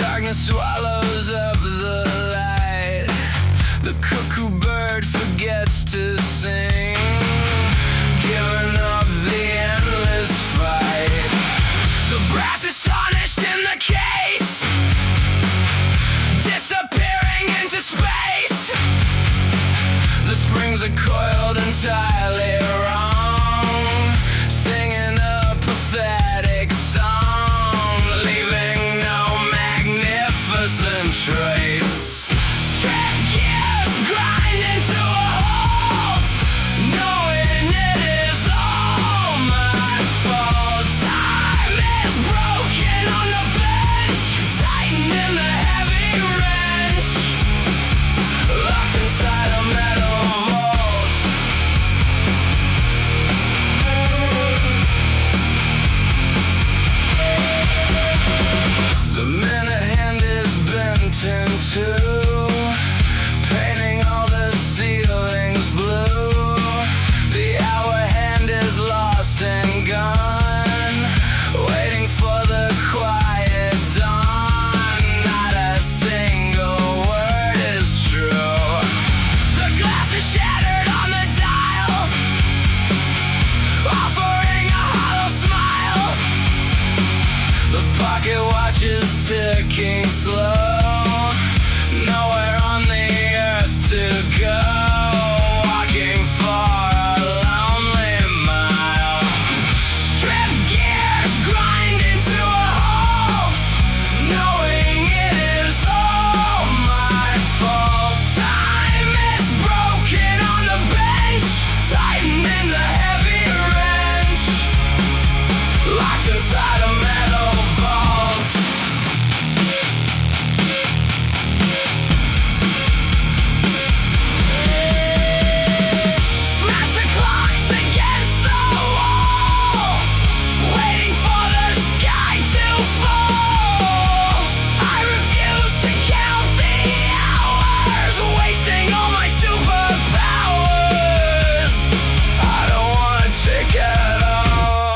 Darkness swallows up the light. The cuckoo bird forgets to sing, giving up the endless fight. The brass is tarnished in the case, disappearing into space. The springs are coiled entirely wrong, singing a pathetic song, leaving no magnificent trace. Stripped gears grind into a halt, knowing it is all my fault. Time is broken on the bench, tightening the heavy wrench, locked inside a metal vault. The minute hand is bent in two, painting all the ceilings blue. The hour hand is lost and gone, waiting for the quiet dawn. Not a single word is true. The glass is shattered on the dial, offering a hollow smile. The pocket watch is ticking slow, nowhere on the earth to go. Walking for a lonely mile. Stripped gears grind into a halt, knowing it is all my fault. Time is broken on the bench, tightening the heavy wrench, locked inside a metal vault. Smash the clocks against the wall, waiting for the sky to fall. I refuse to count the hours, wasting all my superpowers. I don't wanna take it all.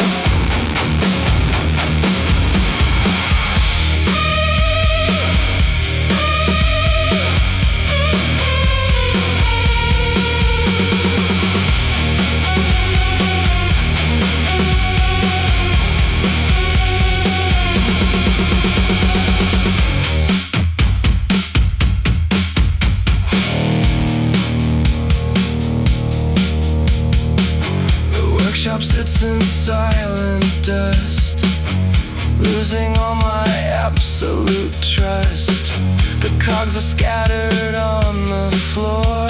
The workshop sits in silent dust, losing all my absolute trust. The cogs are scattered on the floor.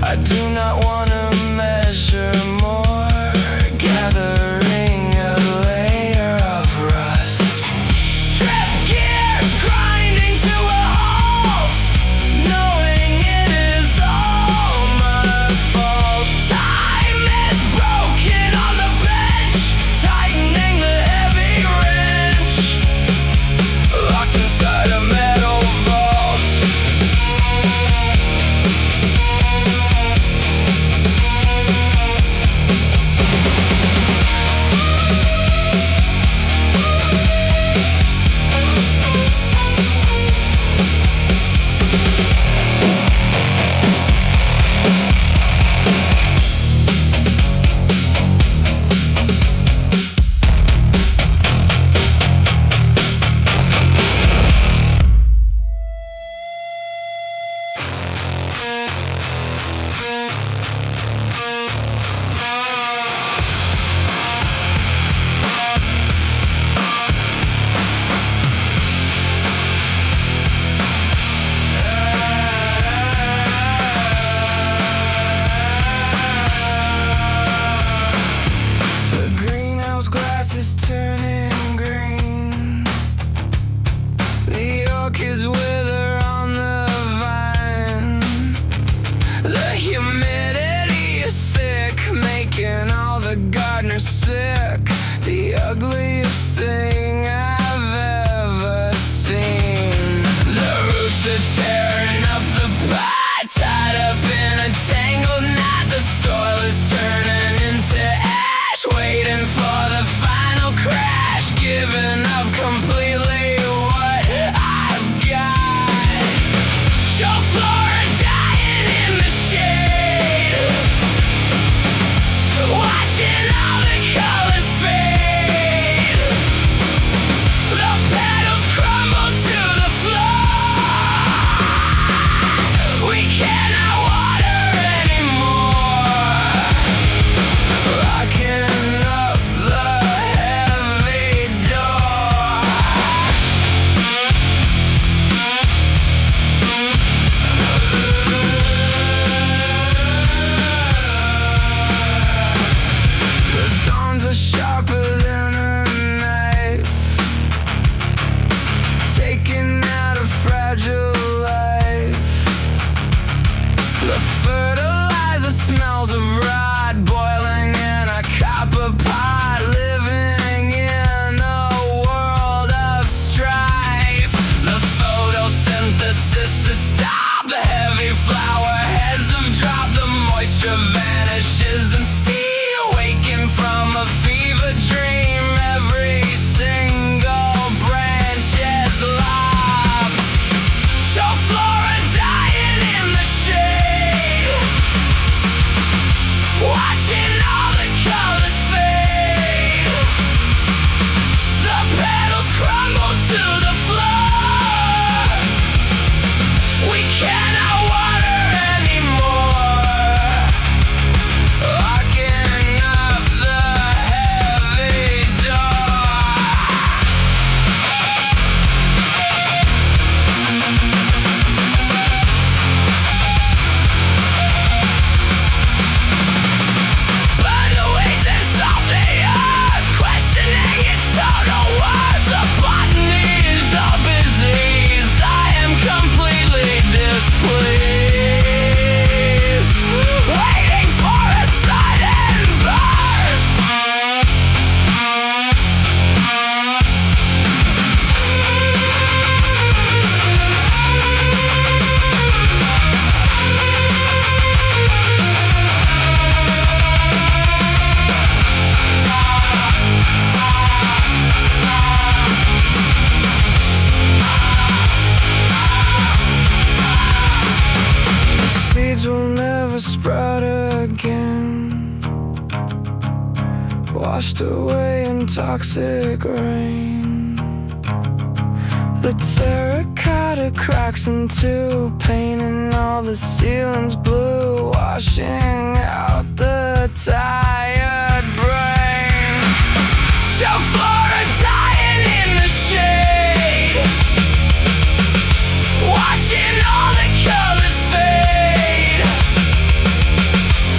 I do not want to measure more, gathering a layer of rust. Stripped gears grinding to a halt, knowing it is all my fault. Time is broken on the bench, tightening the heavy wrench, locked inside a metal vault. washed away in toxic rain. The terracotta cracks into painting all the ceilings blue, washing out the tired brain. So Flora dying in the shade, watching all the colors fade.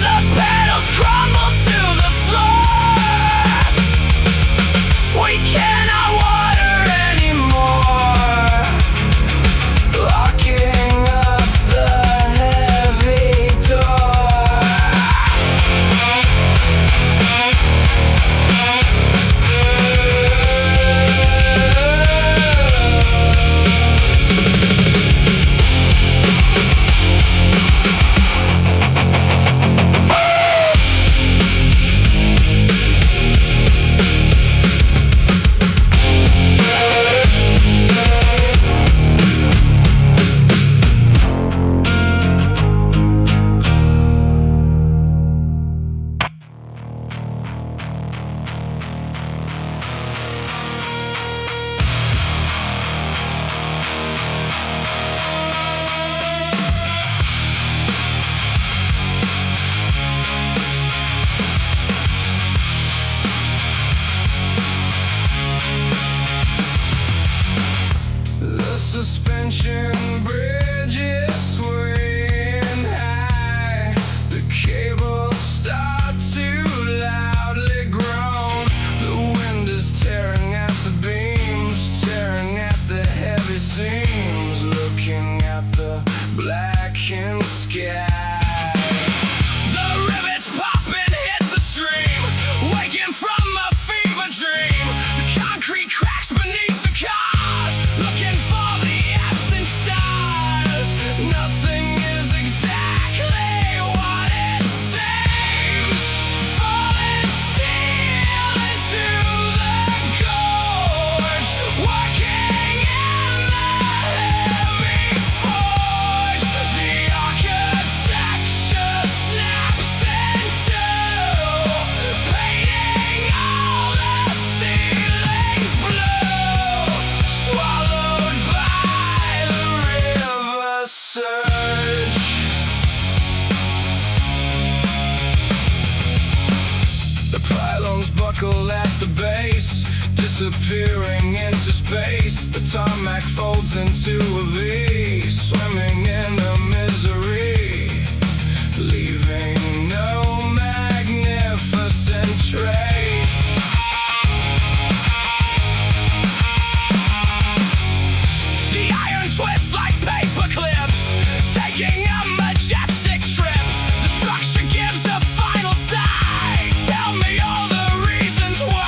The petals crumble to the floor. We cannot water anymore, locking up the heavy door. The suspension bridge is swaying high. The cables start to loudly groan. The wind is tearing at the beams, tearing at the heavy seams, looking at the blackened sky. The rivets pop and hit the stream, waking from a fever dream. The concrete cracks beneath the cars, looking for the absent stars. Nothing is exactly what it seems. Falling steel into the gorge, working in the heavy forge. The architecture snaps in two, painting all the ceilings blue, swallowed by the river surge. The pylons buckle at the base, disappearing into space. The tarmac folds into a V, swimming in a misery, leaving no magnificent trace. The iron twists like paper clips, taking a majestic trips. The structure gives a final sigh. Tell me all the reasons why.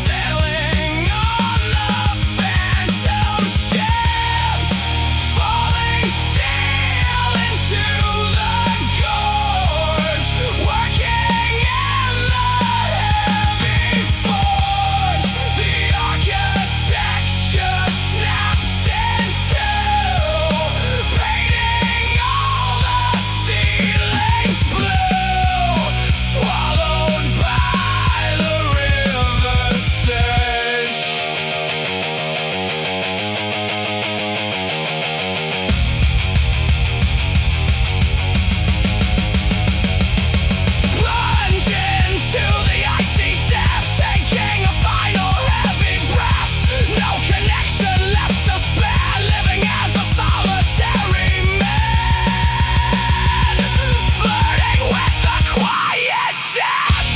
Sailing on the phantom ships, falling steel into the gorge, working in the heavy forge. The architecture snaps in two, painting all the ceilings blue, swallowed by the river surge. Plunge into the icy depth, taking a final heavy breath. No connection left to spare, living as a solitary man, flirting with the quiet death.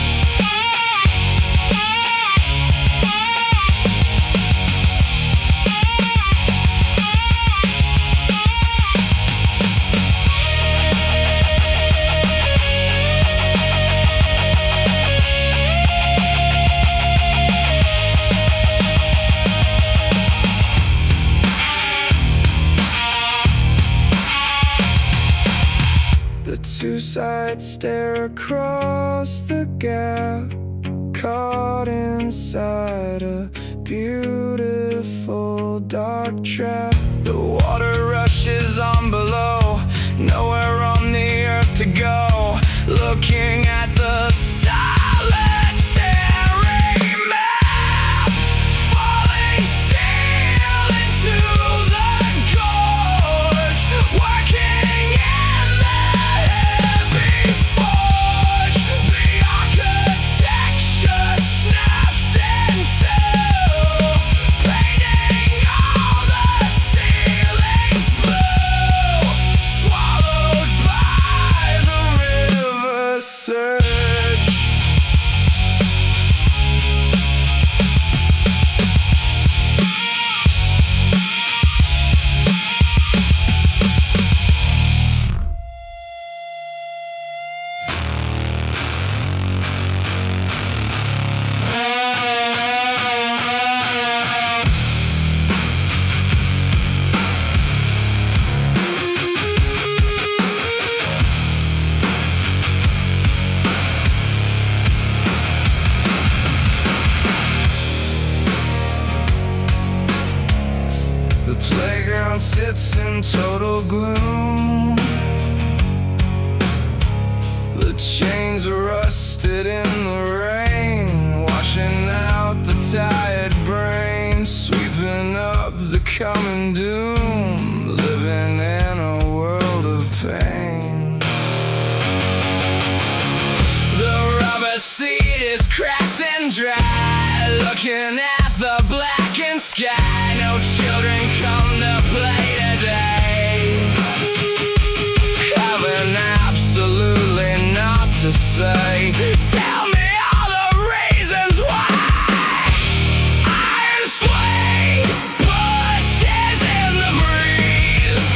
The two sides stare across the gap, caught inside a beautiful dark trap. The water rushes on below, nowhere on the earth to go. Looking at the solid sea, The playground sits in total gloom. The chains are rusted in the rain, washing out the tired brain, sweeping up the coming doom, living in a world of pain. The rubber seat is cracked and dry, looking at the blackened sky. No children come to play today, having absolutely not to say. Tell me all the reasons why. Iron swing pushes in the breeze,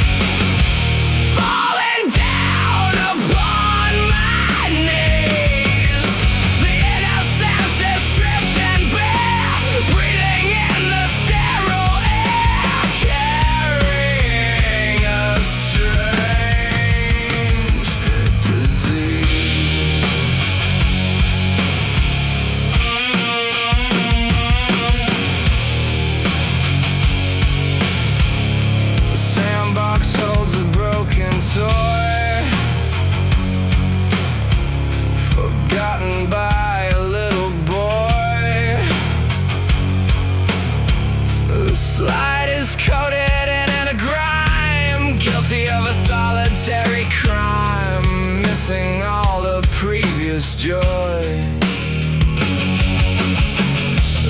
falling down upon my knees. The innocence is stripped and bare, breathing in the sterile air, carrying a strange disease. The sandbox holds a broken toy, forgotten by a little boy. The slide is coated in a grime, guilty of a solitary crime, missing all the previous joy.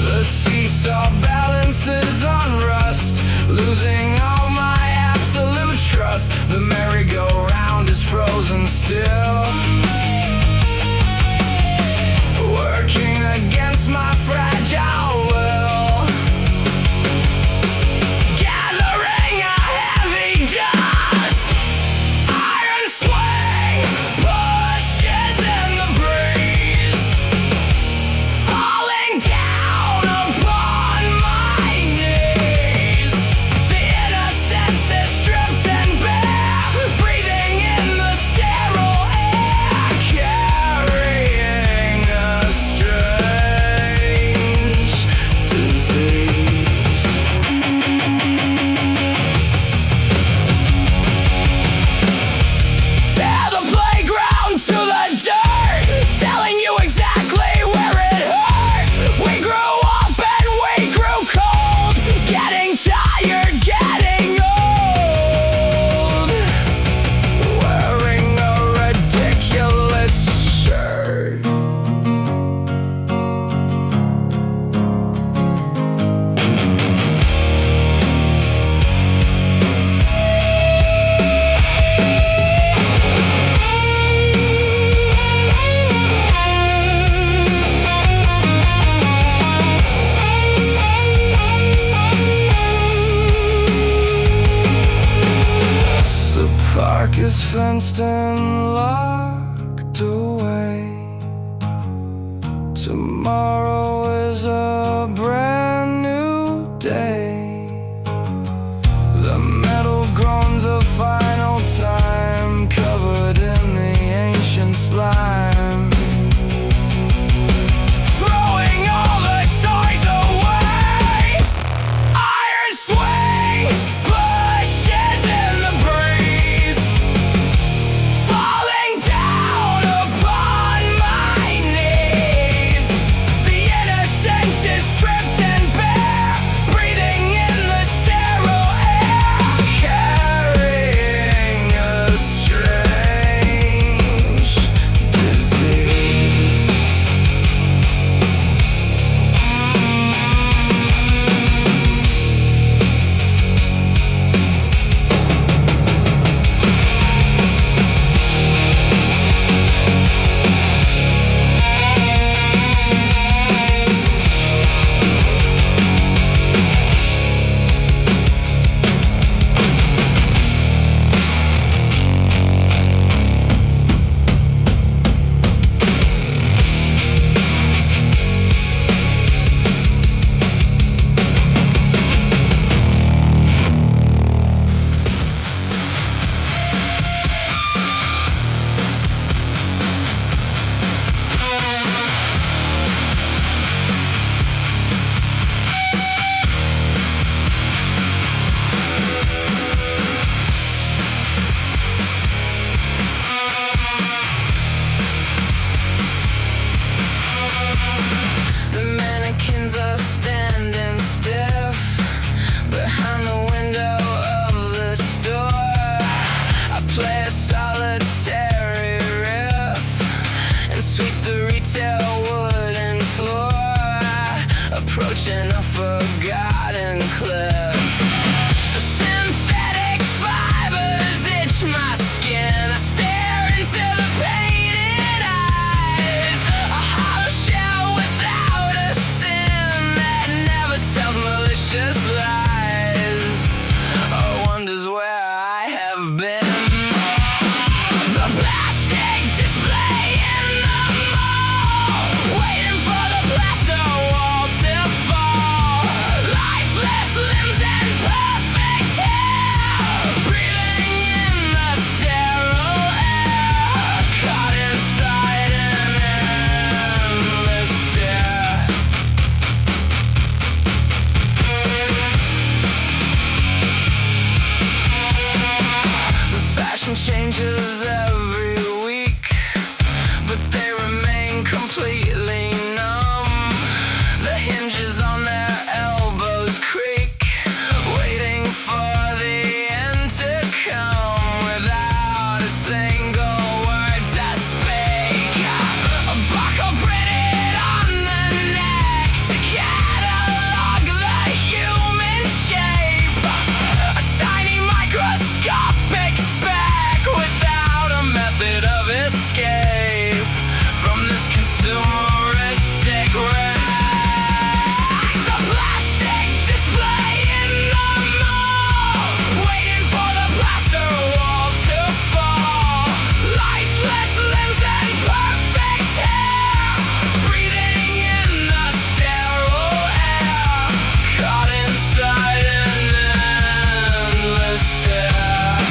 The seesaw balances on rust, losing all my absolute trust. The merry-go-round is frozen still, working against my fragile will, gathering a heavy dust. Iron swing pushes in the breeze, falling down upon my knees. The innocence is stripped and bare, breathing in the sterile air, carrying a strange disease. Tear the playground to the dirt, telling you exactly where it hurt. We grew up and we grew cold, getting tired, getting old, wearing a ridiculous shirt. The park is fenced and locked away. Tomorrow is a brand new day. The metal groans a final time, covered in the ancient slime. Throwing all the toys away. Iron swing pushes in the breeze, falling down upon my knees. The changes every week, but they remain completely numb. The hinges on their elbows creak, waiting for the end to come without a single word to speak. A buckle printed on the neck to catalog the human shape. A tiny microscopic speck without a method of escape from this consumeristic wreck. The plastic display in the mall, waiting for the plaster wall to fall. Lifeless limbs and perfect hair, breathing in the sterile air, caught inside an endless stare.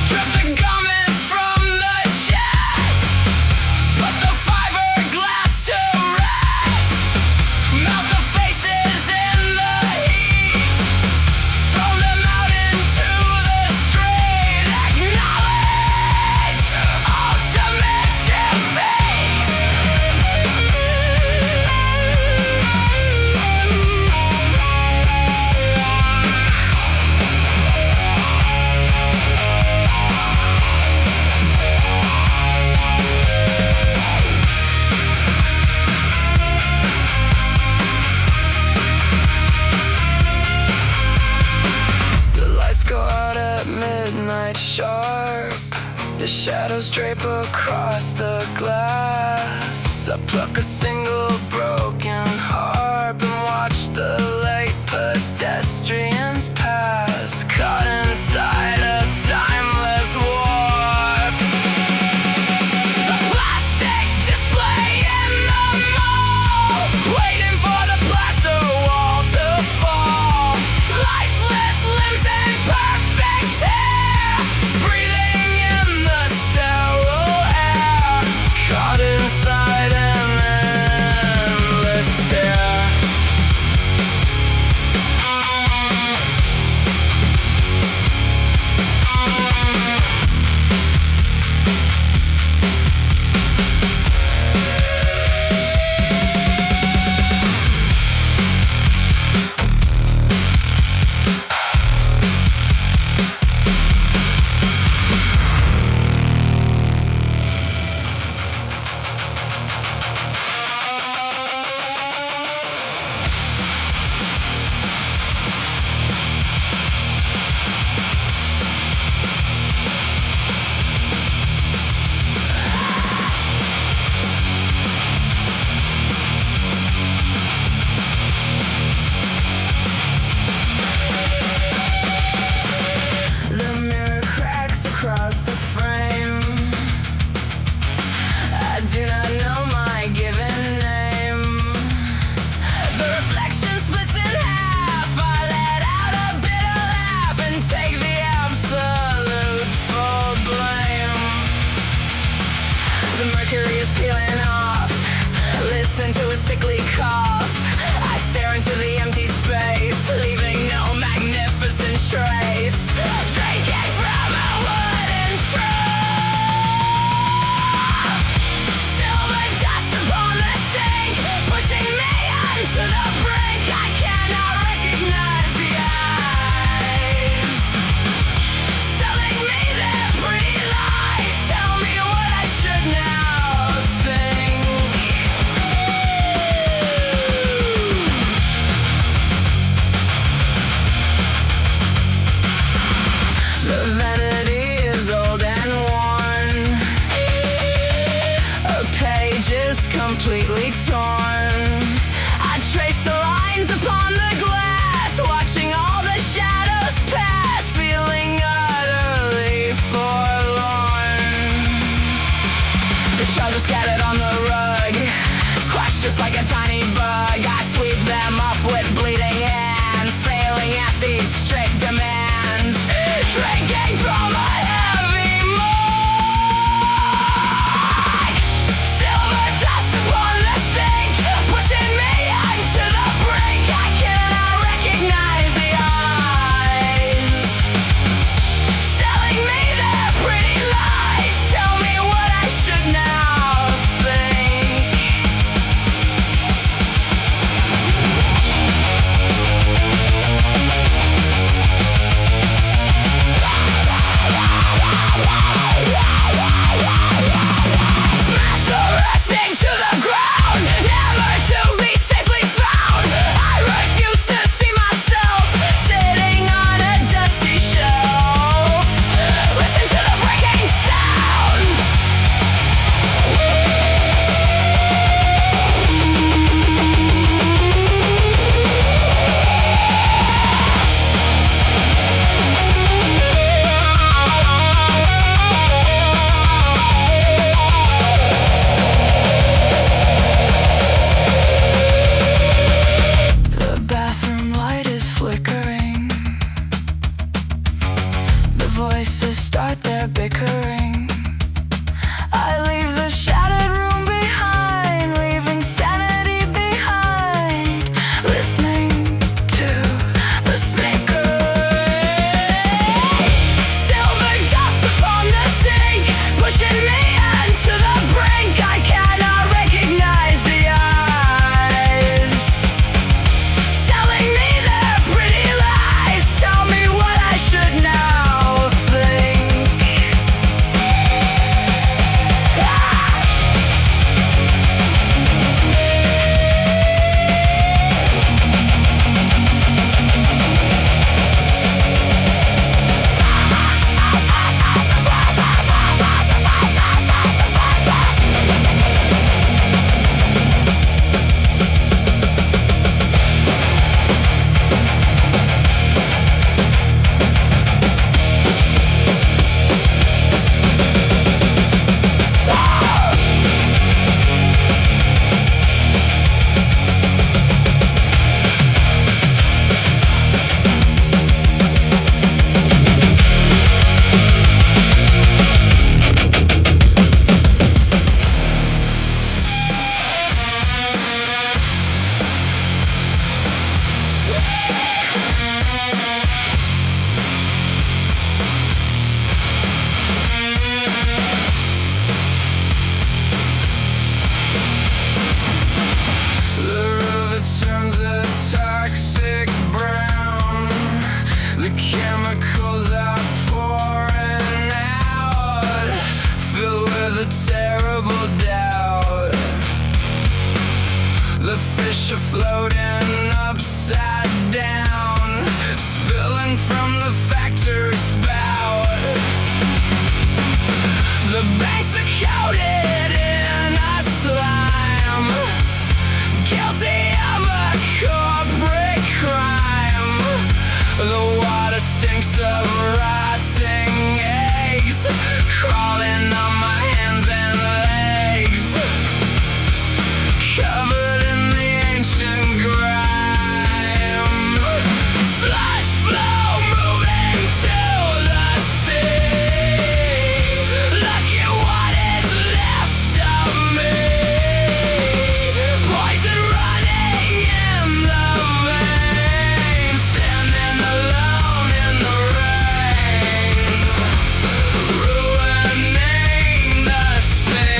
Strip the garments from the chest, put the fiberglass to rest, melt the faces in the heat, throw them out into the street, acknowledge ultimate defeat. The lights go out at midnight sharp. The shadows drape across the glass. I pluck a single broken harp and watch the late pedestrians pass, caught inside a timeless warp. The plastic display in the mall, waiting for the plaster wall to fall. Lifeless limbs and perfect hair, breathing in the sterile air, caught inside an endless stare. The mirror cracks across the frame. I do not know my given name. The reflection splits in half. I let out a bitter laugh and take the absolute full blame. The mercury is peeling off. Listen to a sickly cough. I stare into the empty space, leaving no magnificent trace. Drinking from a wooden trough. Silver dust upon the sink, pushing me onto the brink. I cannot recognize the eyes, selling me their pretty lies. Tell me what I should now think. The vanity is old and worn. A page is completely torn. I trace the lines upon the glass, watching all the shadows pass, feeling utterly forlorn. The shards are scattered on the rug, squashed just like a tiny bug. I sweep them up with bleeding hands, failing at these strict demands. Drinking from a heavy mug. Silver dust upon the sink, pushing me onto the brink. I fish are floating upside down, spilling from the factory spout. The banks are coated in a slime, guilty of a corporate crime. The water stinks of rotting eggs, crawling on my hands and legs, covered in the ancient grime. Sludge flow moving to the sea. Look at what is left of me. Poison running in the veins, standing alone in the rain, ruining the scenery.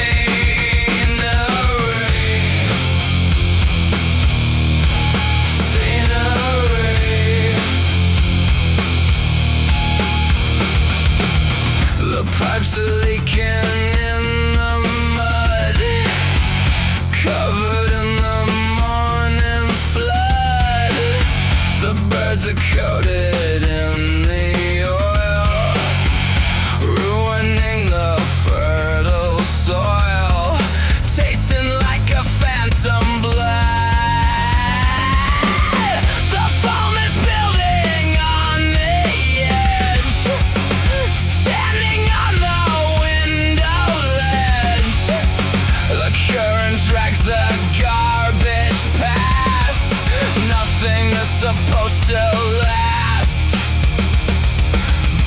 The pipes are leaking in the mud, covered in the morning flood. The birds are coated in the oil, ruining the fertile soil, tasting like a phantom blood. The foam is building on the edge, standing on the window ledge. The current drags the garbage past, nothing is supposed to last,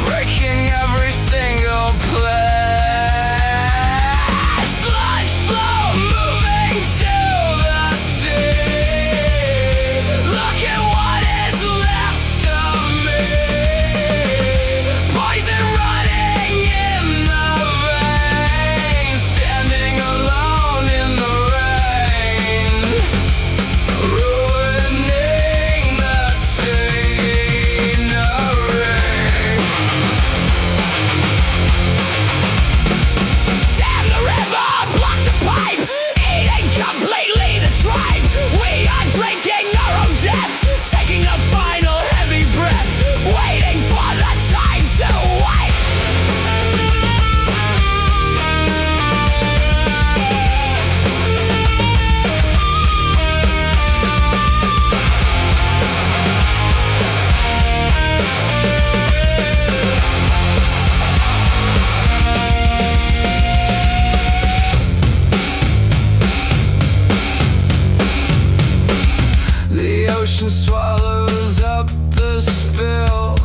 breaking every single place. Sludge flow moving to the sea. Look at what is left of me. Poison running in the veins, standing alone in the rain, ruining the scenery. Damn the river, block the pipe, eating completely the tribe. We are drinking our own death, taking a final heavy breath, waiting for the time to wipe. The ocean swallows up the spill,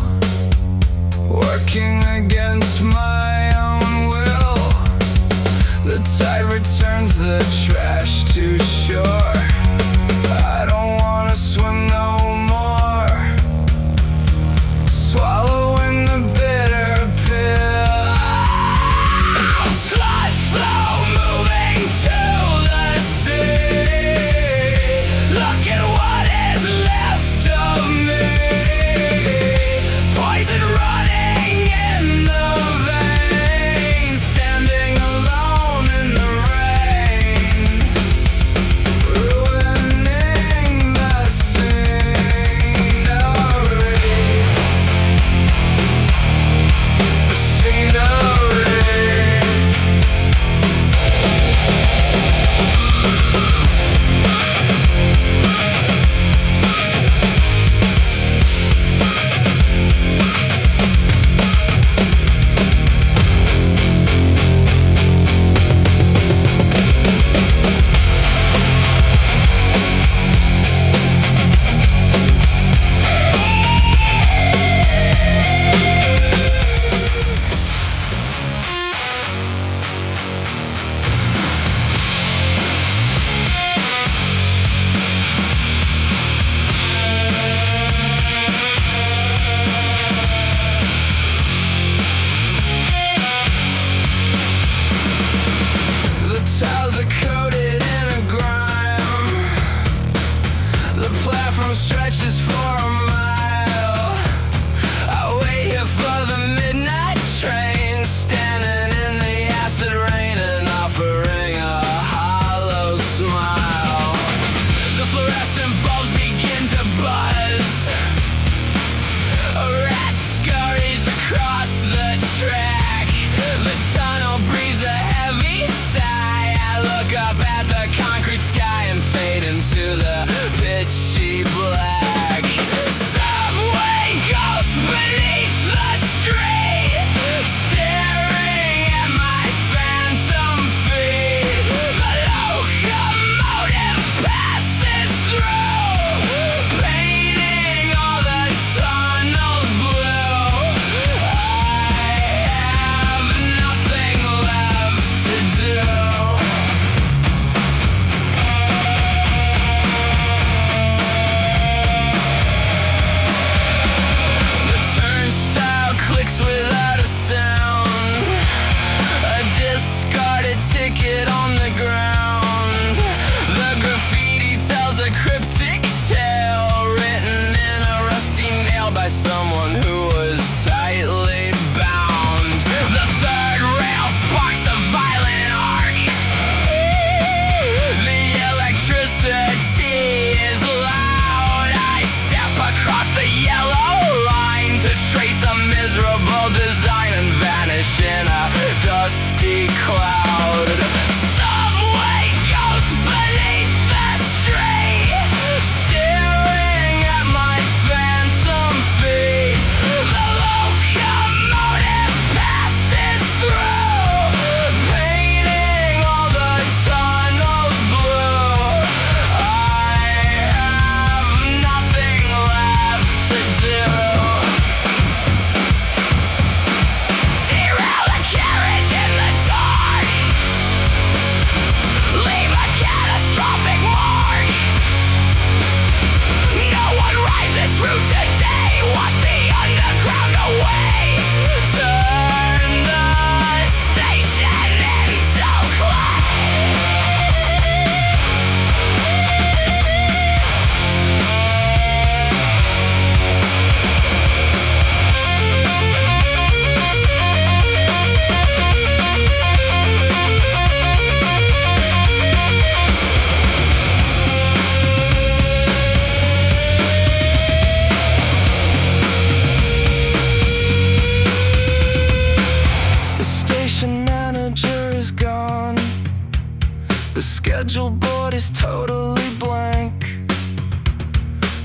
working against my own will. The tide returns the trash to shore. I don't wanna swim no more, swallowing the bitter pill. Sludge flow moving to the sea. Look at what is left of me. Poison running in the veins, standing alone in the rain, into the pitchy black. Subway goes beneath the street, staring at my phantom feet. The locomotive passes through, painting all the tunnels blue. I have nothing left to do. The turnstile clicks without a sound, a discarded ticket on the ground. The graffiti tells a cryptic tale, written in a rusty nail by someone who was tightly bound. The third rail sparks a violent arc. The electricity is loud. I step across the yellow line to trace a miserable design and vanish in a dusty cloud. Subway goes beneath the street, staring at my phantom feet. The locomotive passes through, painting all the tunnels blue. I have nothing left to do. Derail the carriage in the dark, leave a catastrophic mark. No one rides this route today, wash the underground away, turn the station into clay. The station manager is gone. The schedule board is totally blank.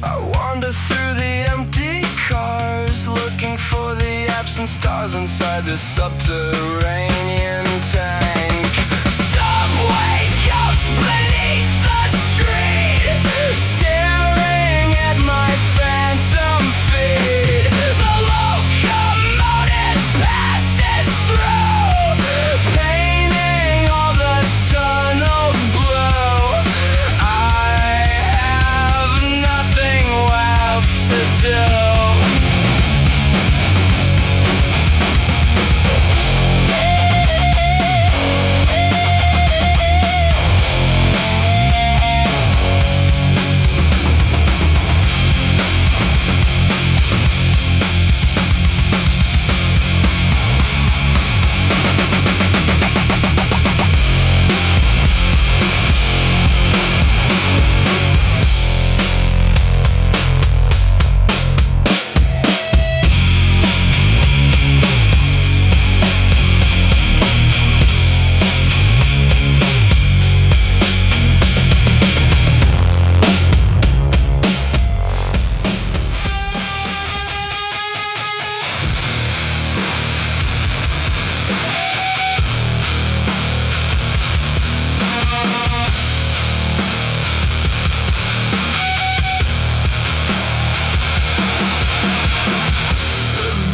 I wander through the empty cars, looking for the absent stars inside this subterranean tank. Subway goes beneath the street, staring at my phantom feet. The locomotive passes through, painting all the tunnels blue. I have nothing left to do.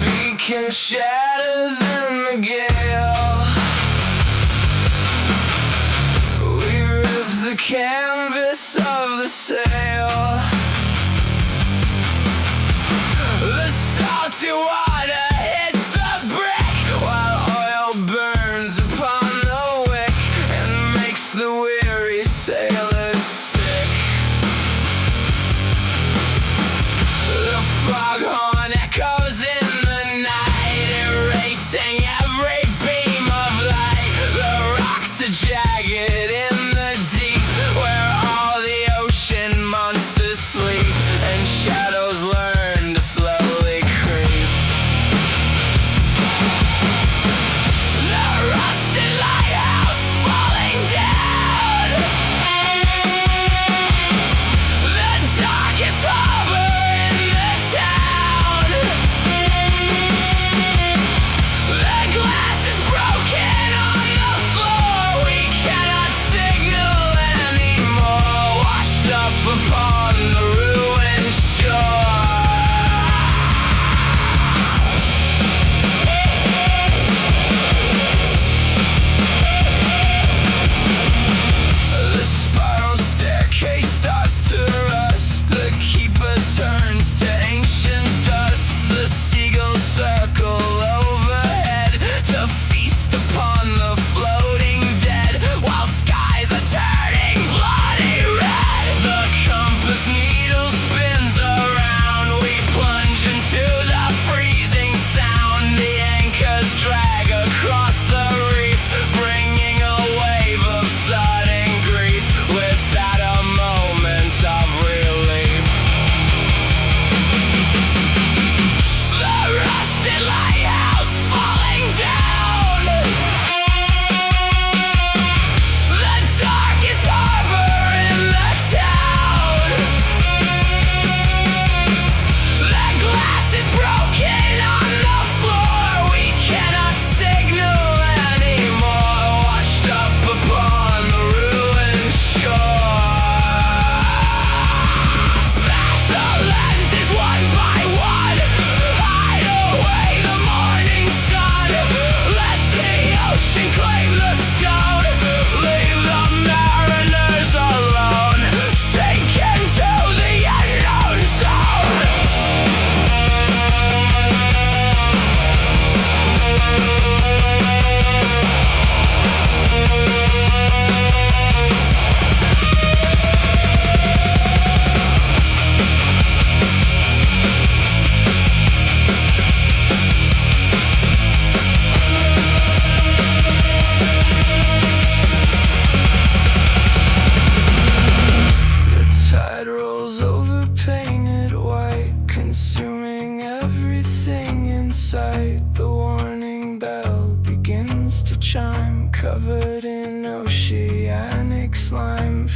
Beacon shatters in the gale. We rip the canvas of the sail. The salty water hits the brick, while oil burns upon the wick and makes the weary sailors sick. The foghorn echoes in the night, erasing every beam of light. The rocks are jagged in the deep, where all the ocean monsters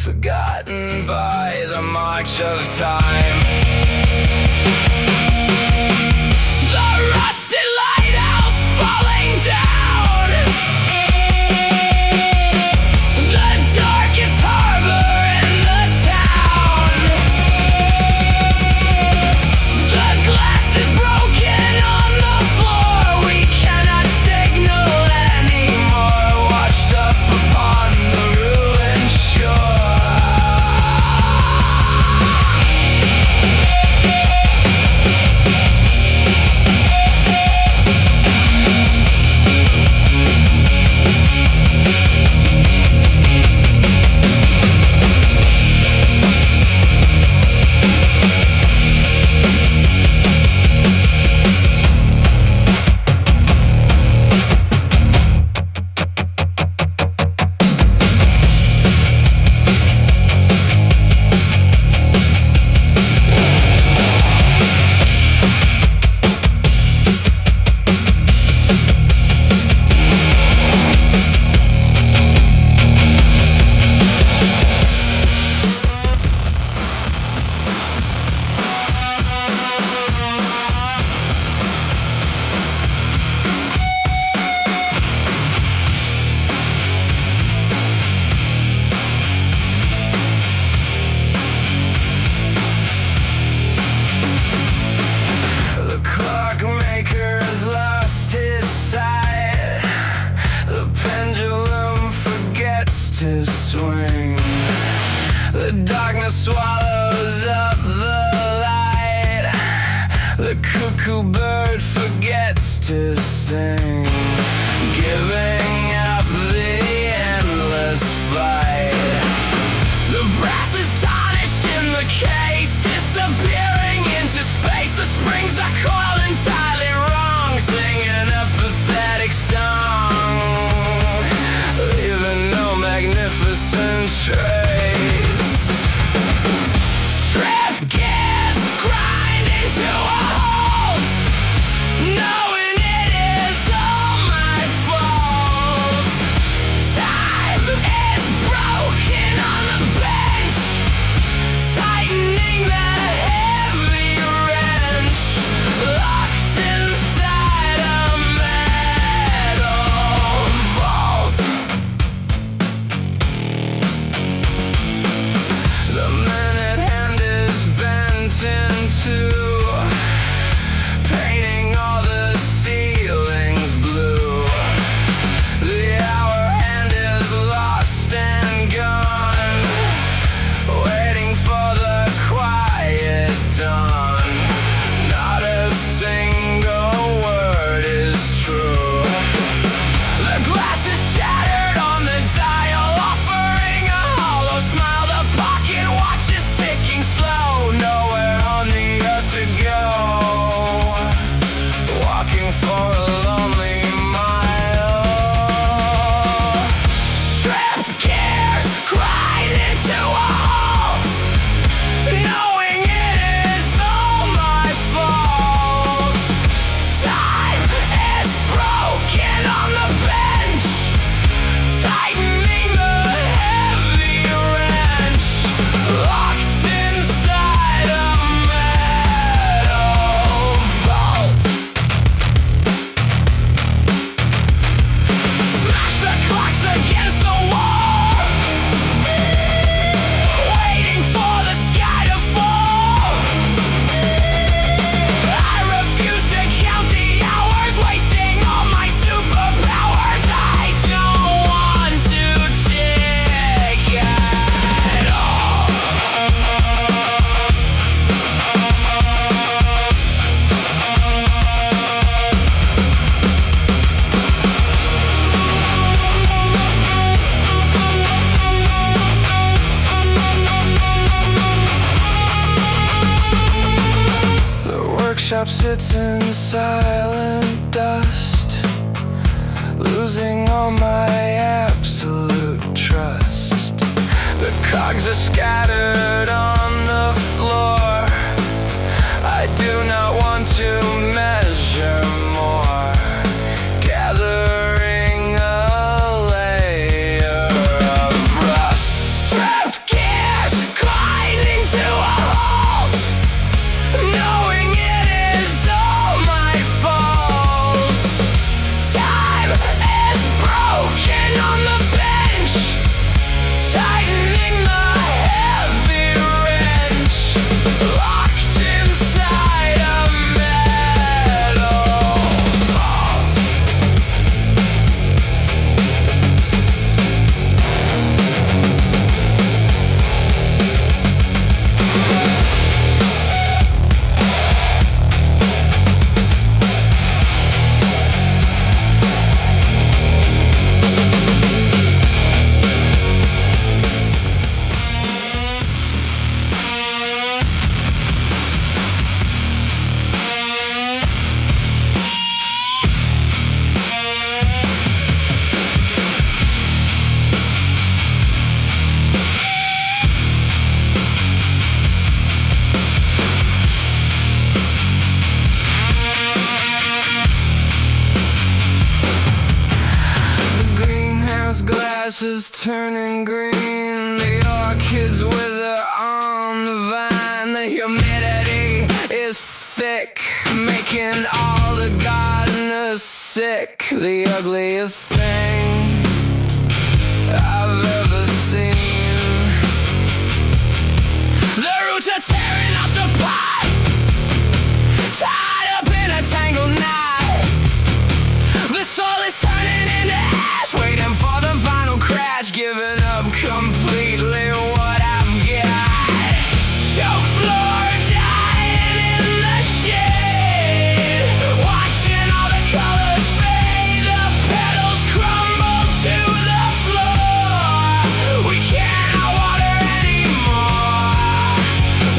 forgotten by the march of time. The rusted lighthouse falling down, the darkest harbor in the town. The glass is broken on the floor, we cannot signal anymore, washed up upon the ruined shore. To swing, the darkness swallows up the light, the cuckoo bird forgets to sing, giving up the endless fight. The brass is tarnished in the case, disappearing into space. The springs are coiled entirely wrong, singing a pathetic song, leaving no magnificent trace. Drift gears grind into a halt, knowing it is all my fault. Time is broken on the bench, tightening the heavy wrench, locked inside a metal vault. The minute hand is bent in two, painting all the ceilings blue. The hour hand is lost and gone, waiting for the quiet dawn. Not a single word is true. The glass is shattered on the dial, offering a hollow smile. The pocket watch is ticking slow, nowhere on the earth to go, walking for a lonely mile. Stripped gears grind into a halt, knowing it is all my fault. Time is broken on the bench, tightening the heavy wrench, locked inside a metal vault. Smash the clocks against the wall, waiting for the sky to fall. I refuse to count the hours, wasting all my superpowers. I don't want to take it all. The workshop sits in silent dust, losing all my absolute trust. The cogs are scattered on the floor, I do not want to measure more, gathering a layer of rust. Stripped gears fields turning green, the orchids wither on the vine. The humidity is thick, making all the gardeners sick. The ugliest thing I've ever seen. The roots are tearing up the pot, tied up in a tangled knot. The soul is turning into ash, waiting for the final crash, giving up completely what I've got. Choke floor, dying in the shade, watching all the colors fade. The petals crumble to the floor. We cannot water anymore,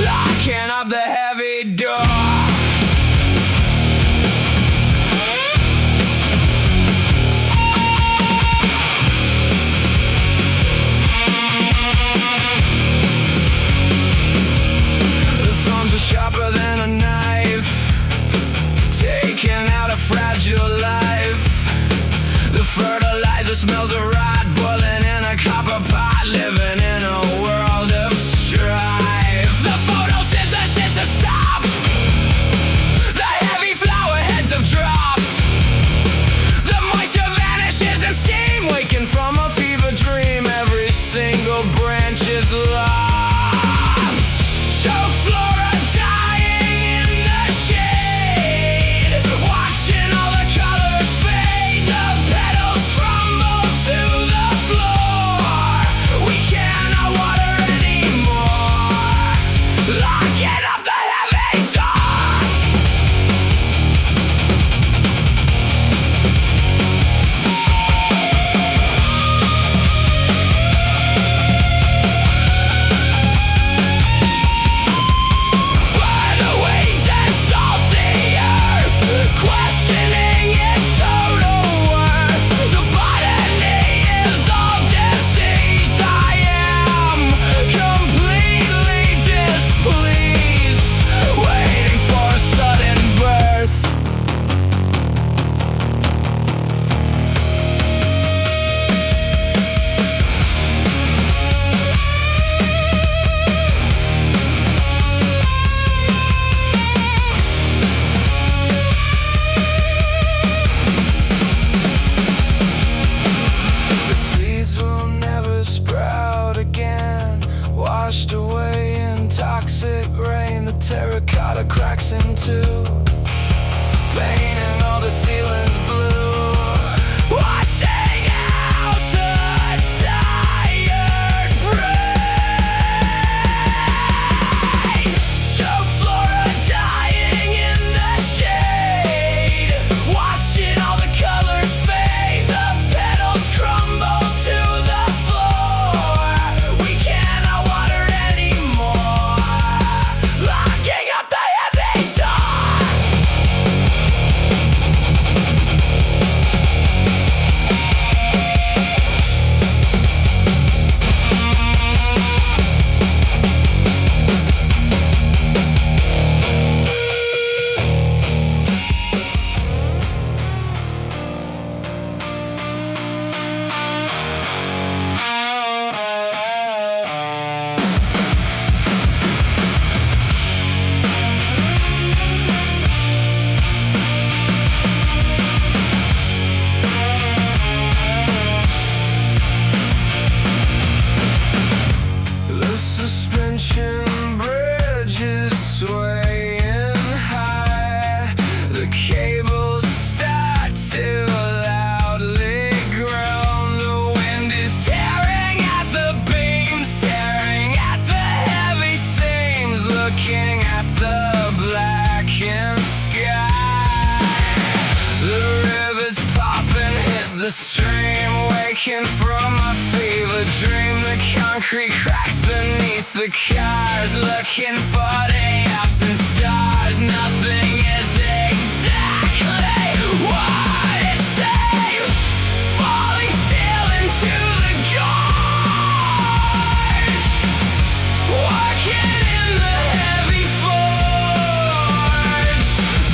locking up the heavy door. Sharper than a knife, taking out a fragile life. The fertilizer smells of rot, boiling in a copper pot, living in a world of strife. The photosynthesis has stopped, the heavy flower heads have dropped. The moisture vanishes in steam, waking from a fever dream. Every single branch is locked. Choke floor, terracotta cracks in two, painting all the ceilings blue, washing out the tired brain. Choke flora dying in the shade, watching all the colors fade. The petals crumble to the floor. We cannot water anymore, locking up the heavy door. The suspension bridge is swaying high. The cables start to loudly groan. The wind is tearing at the beams, staring at the heavy seams, looking at the blackened sky. The rivets pop and hit the stream, waking from a fever dream. The concrete cracks beneath the cars, looking for the absent stars. Nothing is exactly what it seems, falling still into the gorge, working in the heavy forge.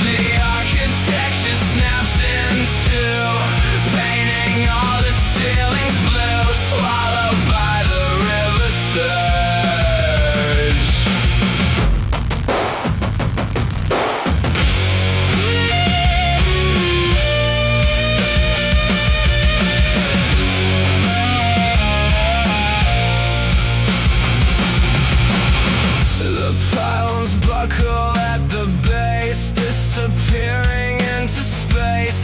The architecture snaps in two, painting all the ceilings blue, swallowing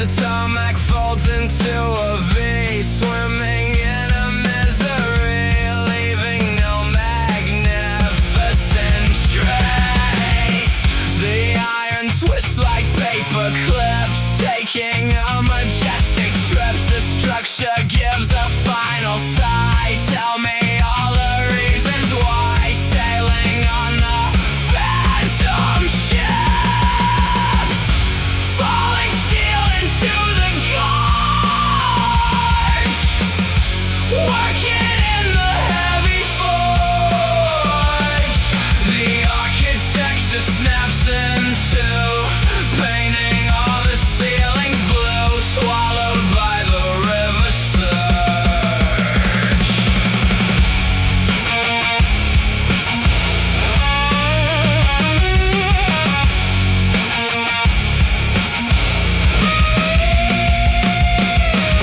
the tarmac folds into a V, swimming in a misery, leaving no magnificent trace. The iron twists like paper clips, taking a majestic trip. The structure gives a final sigh. Tell me all the reasons why, sailing on the phantom ships, falling steel into the gorge, working in the heavy forge. The architecture snaps into painting all the ceilings blue, swallowed by the river surge.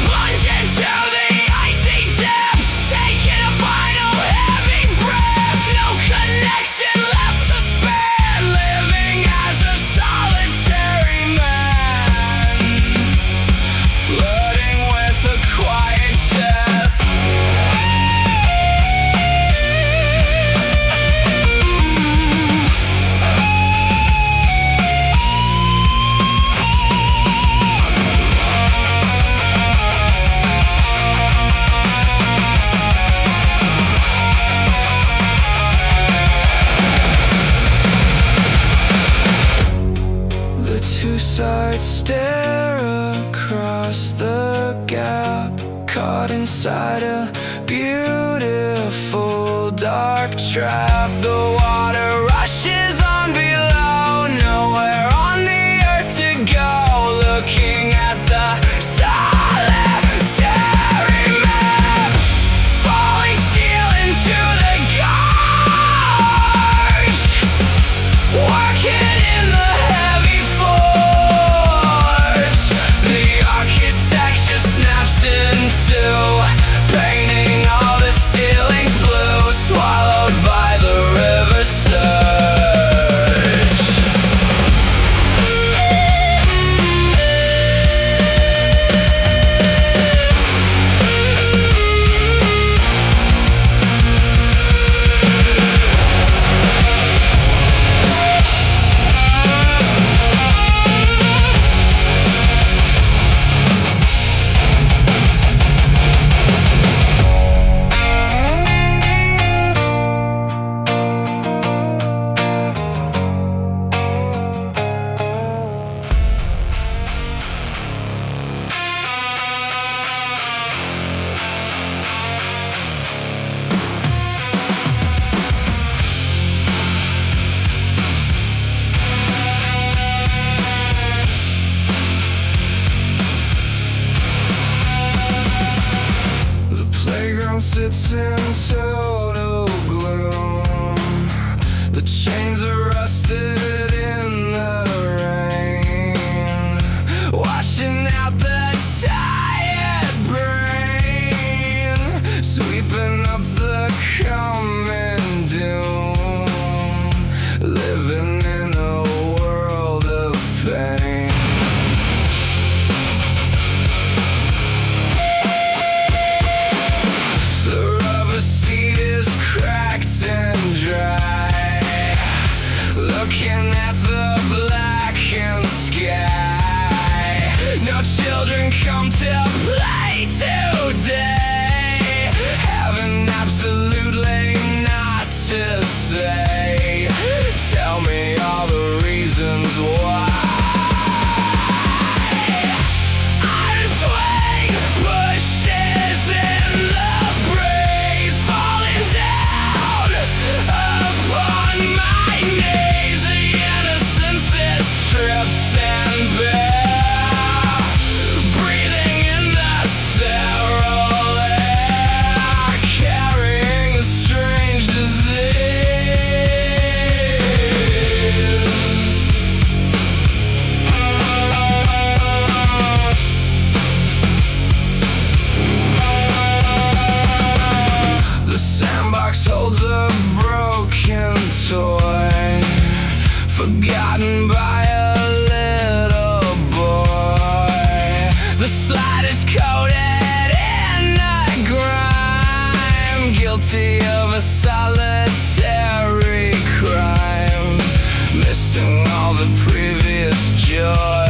Plunge into the icy depths, taking a final heavy breath. No connection left to spare, living as a solitary man, flirting with a quiet death. The two sides stare across the gap, caught inside a beautiful dark trap. The water rushes on below, nowhere on the earth to go, looking at the solitary map, falling steel into the gorge, working in the heavy forge. The architecture snaps into painting all the ceilings blue, swallowed by the river surge. The playground sits in total gloom. The chains are rusted in the rain, washing out the tired brain, sweeping up the coming doom, living in a world of pain. The rubber seat is cracked and dry, looking at the blackened sky. No children come to play today, having absolutely not to say. Tell me all the reasons why. Iron swing pushes in the breeze, falling down upon my knees. The innocence is stripped and bare, breathing in the sterile air, carrying a strange disease. The sandbox holds a broken toy, forgotten by a little boy. slide is coated in a grime, guilty of a solitary crime, missing all the previous joy.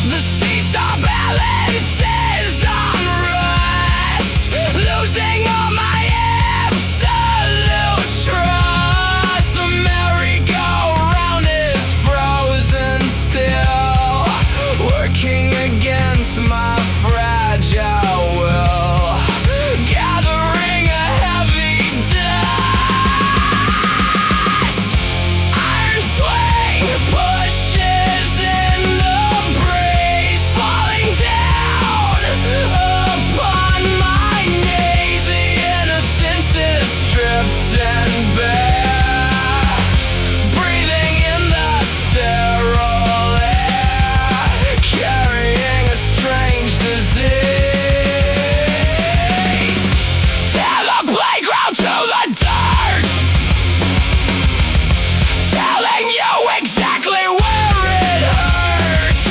The seesaw balances on rest, losing all my absolute trust. The merry-go-round is frozen still, working against my fragile will, gathering a heavy dust. Iron swing pushes in the breeze, falling down upon my knees. The innocence is stripped and bare, breathing in the sterile air, carrying a strange disease. Tear the playground to the dirt, telling you exactly where it hurt.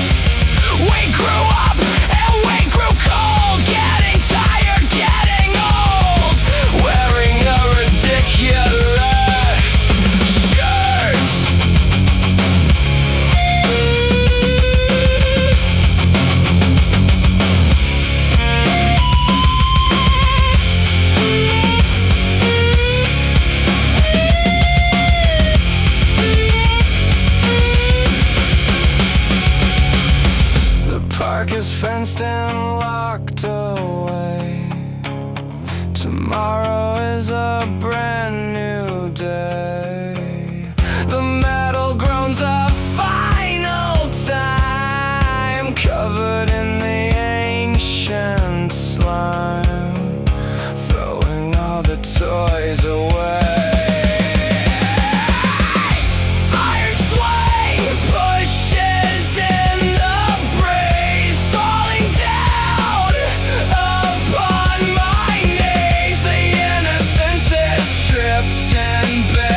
We grew up and we grew cold, getting tired, getting old, wearing a ridiculous shirt. The park is fenced and locked away. Tomorrow is a brand new day. The metal groans a final time, covered in the ancient slime, throwing all the toys away. Iron swing pushes in the breeze, falling down upon my knees. The innocence is stripped and bare,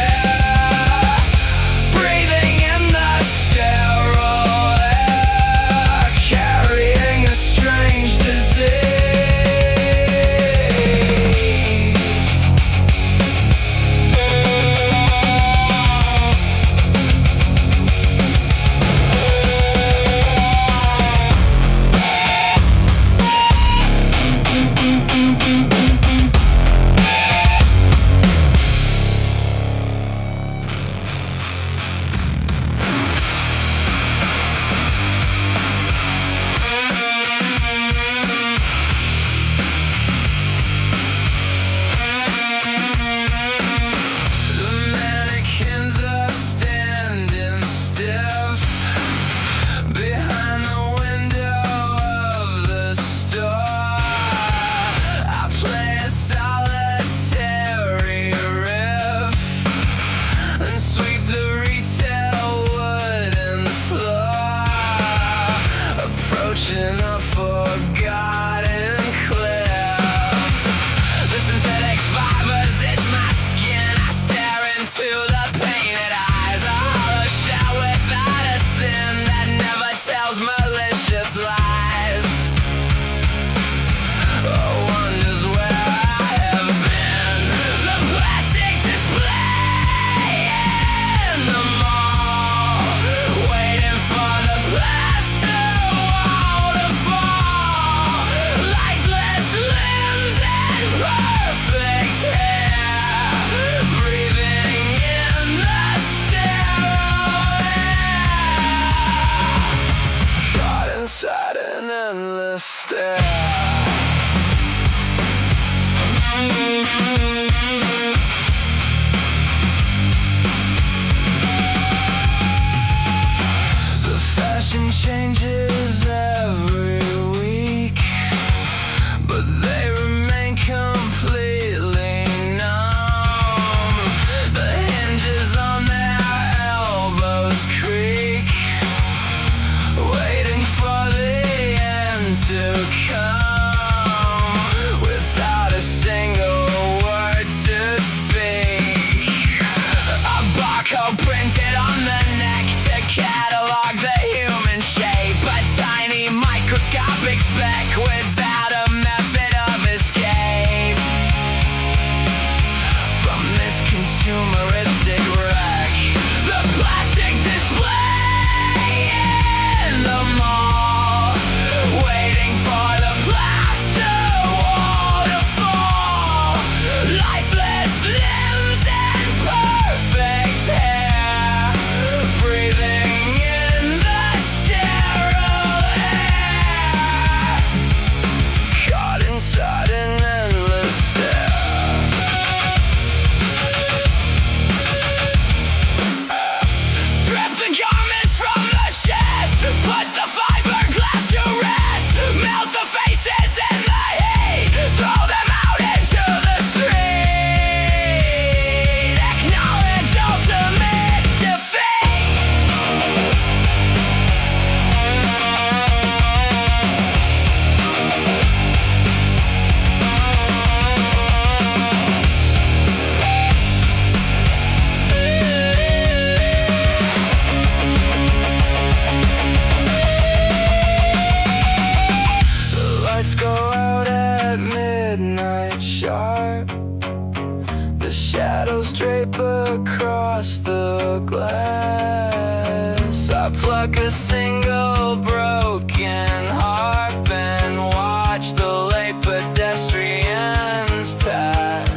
shadows drape across the glass. I pluck a single broken harp and watch the late pedestrians pass,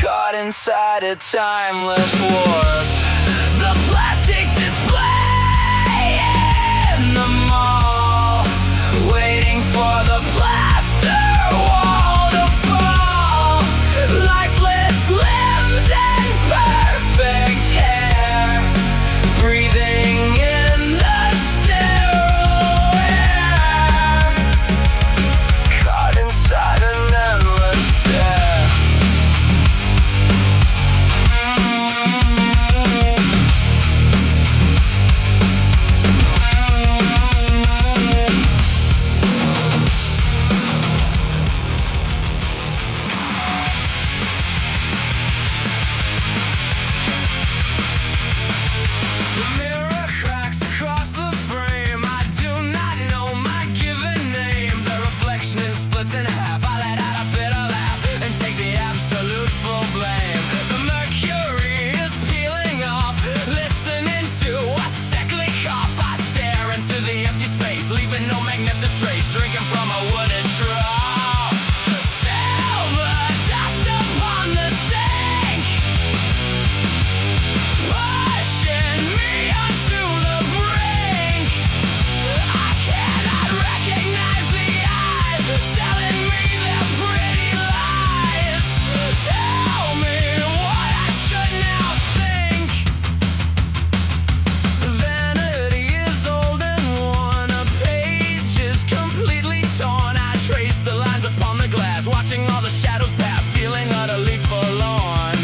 caught inside a timeless warp. The plastic display in the mall, waiting for the plaster wall to fall. Lifeless limbs and perfect hair, breathing in the sterile air, caught inside an endless stare. The mirror cracks across the frame. I do not know my given name. The reflection is splits in half. I let out a bitter laugh and take the absolute full blame. The mercury is peeling off, listening to a sickly cough. I stare into the empty space, leaving no magnificent trace, drinking from a wooden trough. Silver dust upon the sink, pushing me onto the brink. I cannot recognize the eyes selling me their pretty lies. Tell me what I should now think. Vanity is old and worn, a page is completely torn. I trace the lines upon the glass, watching all the shadows pass, feeling utterly forlorn.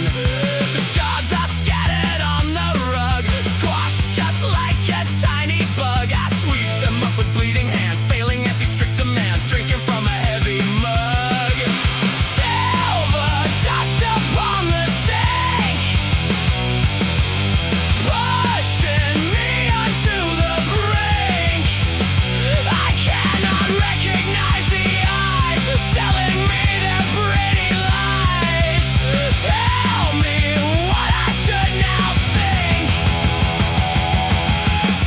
The shards are scattered on the rug, squashed just like a tiny bug. I sweep them up with bleeding hands, failing at these strict demands, drinking from a heavy mug. Silver dust upon the sink, pushing me onto the brink. I cannot recognize the eyes selling me their pretty lies. Tell me what I should now think.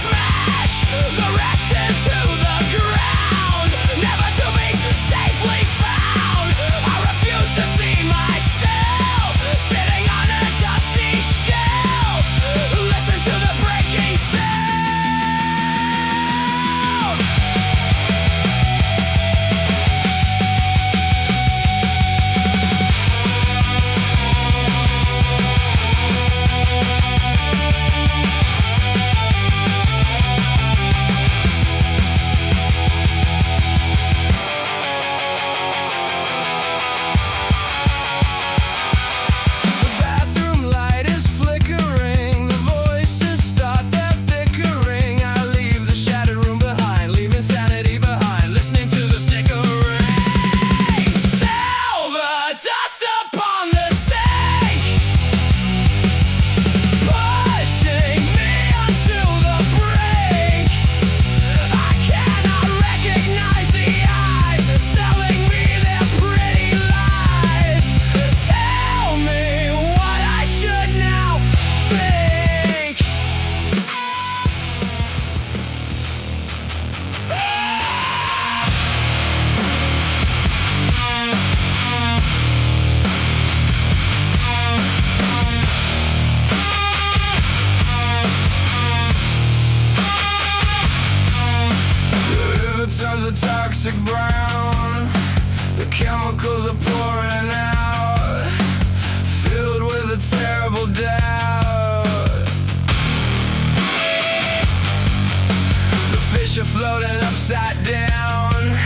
Smash the rest into the ground, never to be safely found. I refuse to see myself sitting on a dusty shelf. Listen to the breaking sound. The bathroom light is flickering, the voices start their bickering. I leave the shattered room behind, leaving sanity behind, listening to the snickering. Silver dust upon the sink, pushing me onto the brink. I cannot recognize the eyes selling me their pretty lies. Tell me what I should now think. The river turns a toxic brown, the chemicals are pouring out, filled with a terrible doubt. The fish are floating upside down,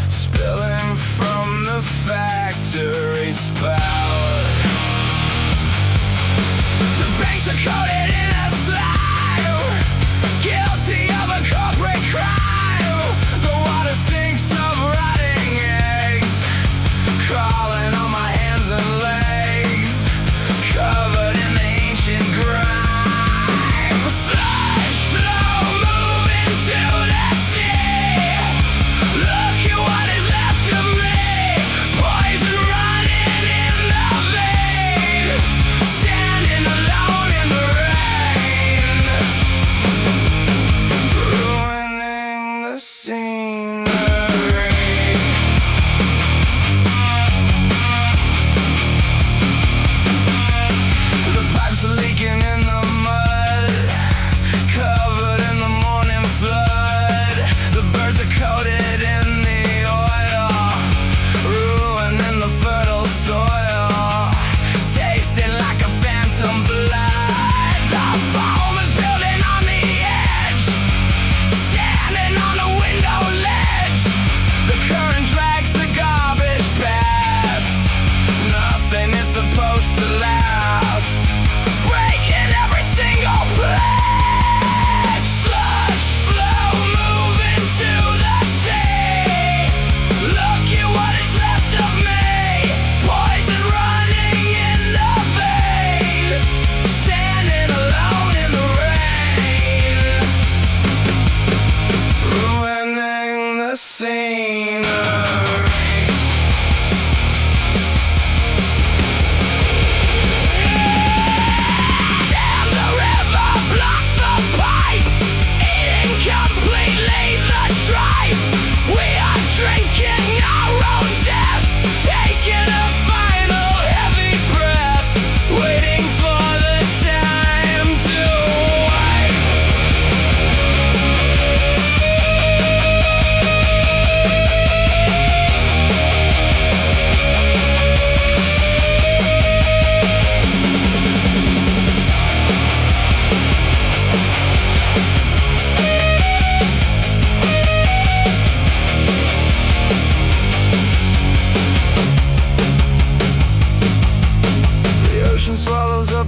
spilling from the factory spout. The banks are coated in a slime, guilty of a corporate crime. The water stinks of rotting eggs, crawling on my hands and legs, covered in the ancient grime. Sludge flow moving to the sea. Look at what is left of me, poison running in the veins.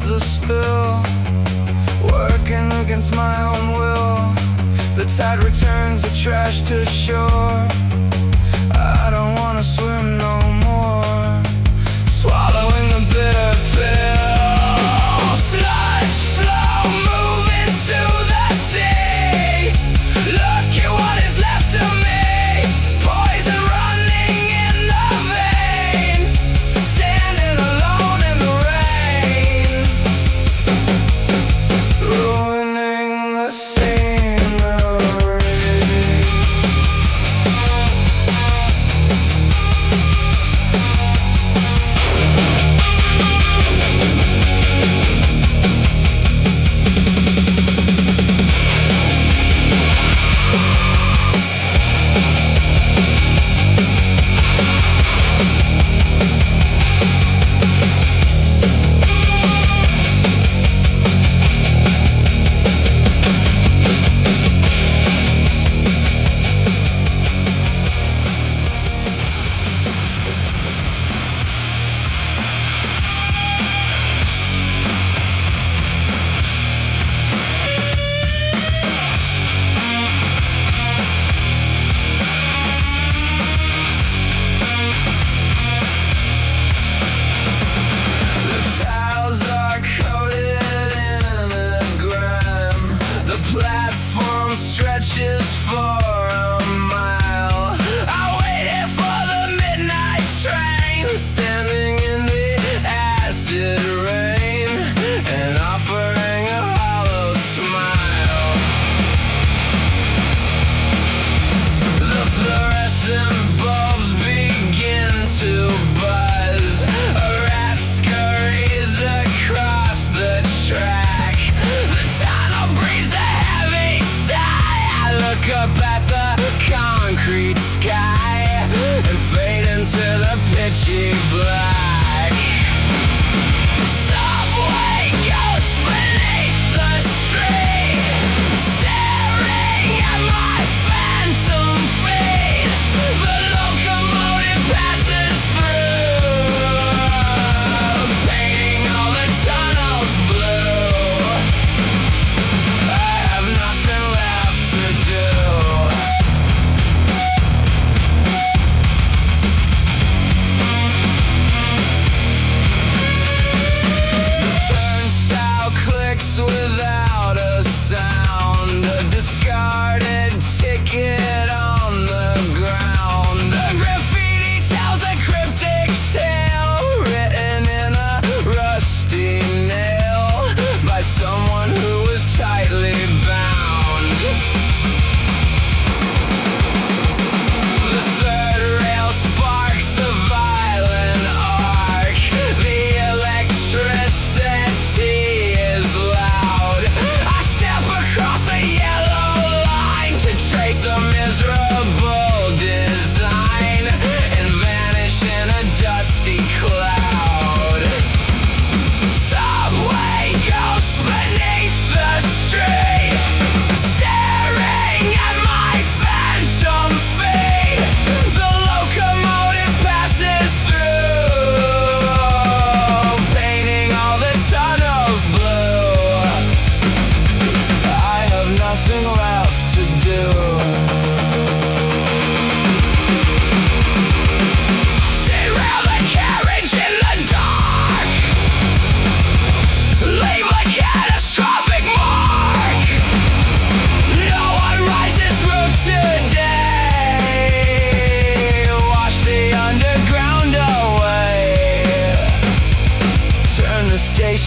the spill, working against my own will. The tide returns the trash to shore. I don't wanna swim no more. Swallowing the bitter pill. Sludge flow moving to the sea. Look at what is left of me. Poison running in the vein. Standing alone in the rain. Ruining the scenery.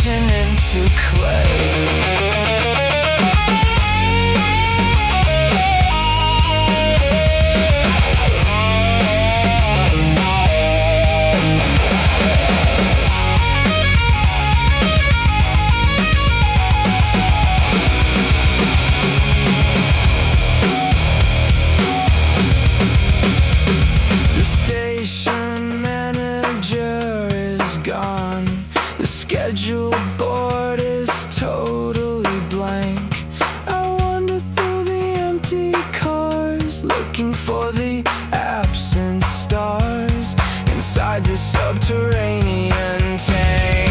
Into clay. The station manager is gone. The schedule board is totally blank. I wander through the empty cars, looking for the absent stars inside the subterranean tank.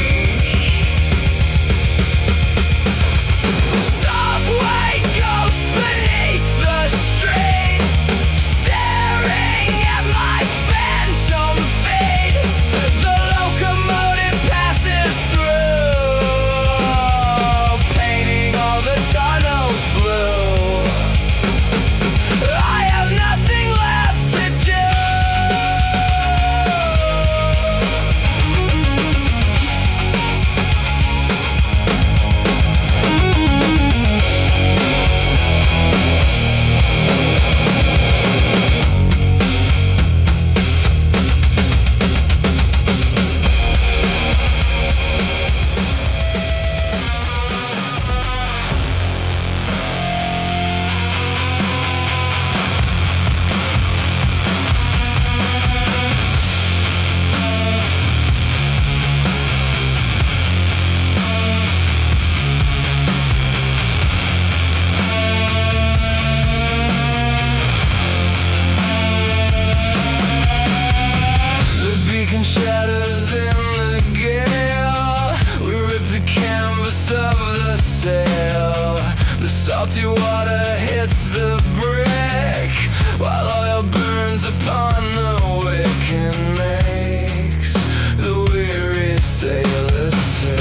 sail. The salty water hits the brick, while oil burns upon the wick and makes the weary sailor sick.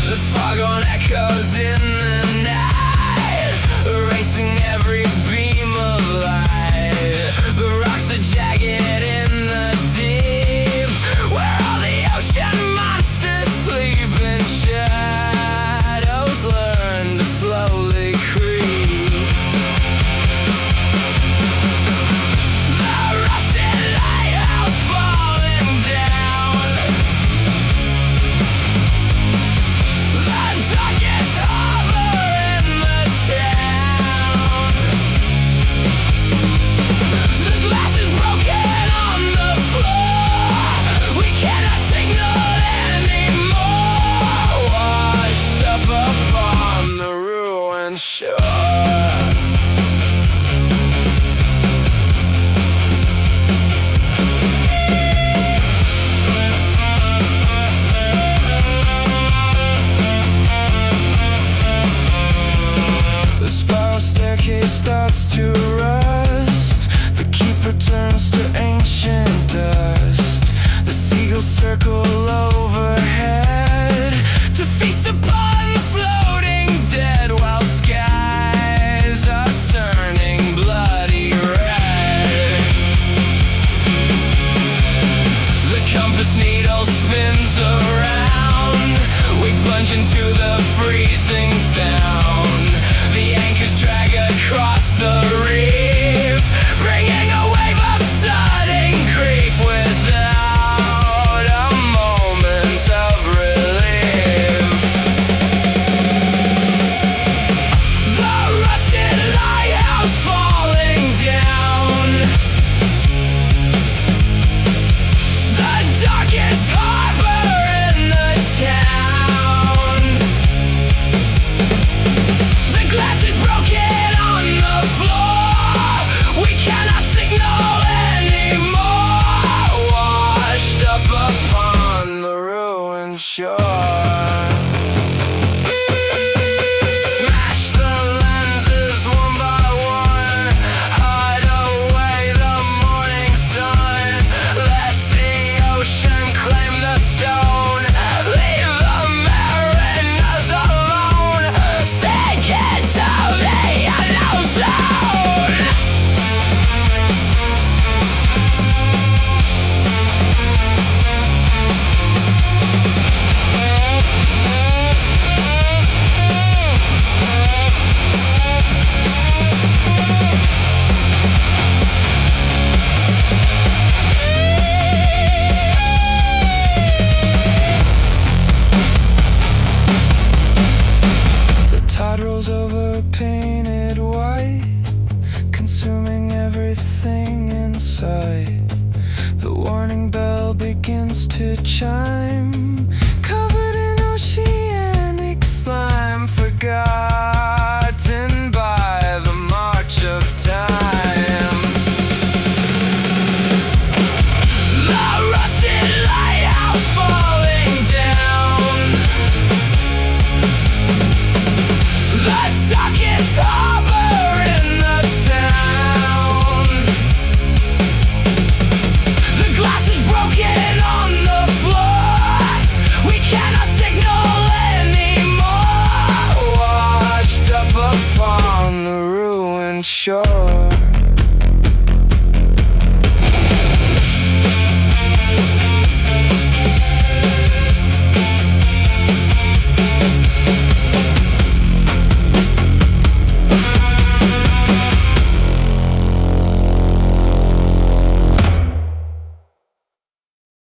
The foghorn echoes in the night, erasing every beam of light. The rocks are jagged in the deep, where all the ocean monsters sleep in shadows learn to slowly creep. The rusted lighthouse falling down, the darkest harbor in the town. The glass is broken on the floor, we cannot signal anymore, washed up upon the ruined shore. The spiral staircase starts to rust, the keeper turns to ancient dust. The seagulls circle overhead to feast upon the floating dead, while skies are turning bloody red. The compass needle spins around, we plunge into the freezing sound. The anchors drag across the reef, bringing a wave of sudden grief without a moment of relief. The rusted lighthouse falling down, the darkest harbor in the town. The glass is broken on the floor, we cannot signal anymore, washed up upon the ruined shore. Smash the lenses one by one, hide away the morning sun. Let the ocean claim the stone, leave the mariners alone, sink into the unknown zone. The tide rolls over painted white, consuming everything in sight. The warning bell begins to chime,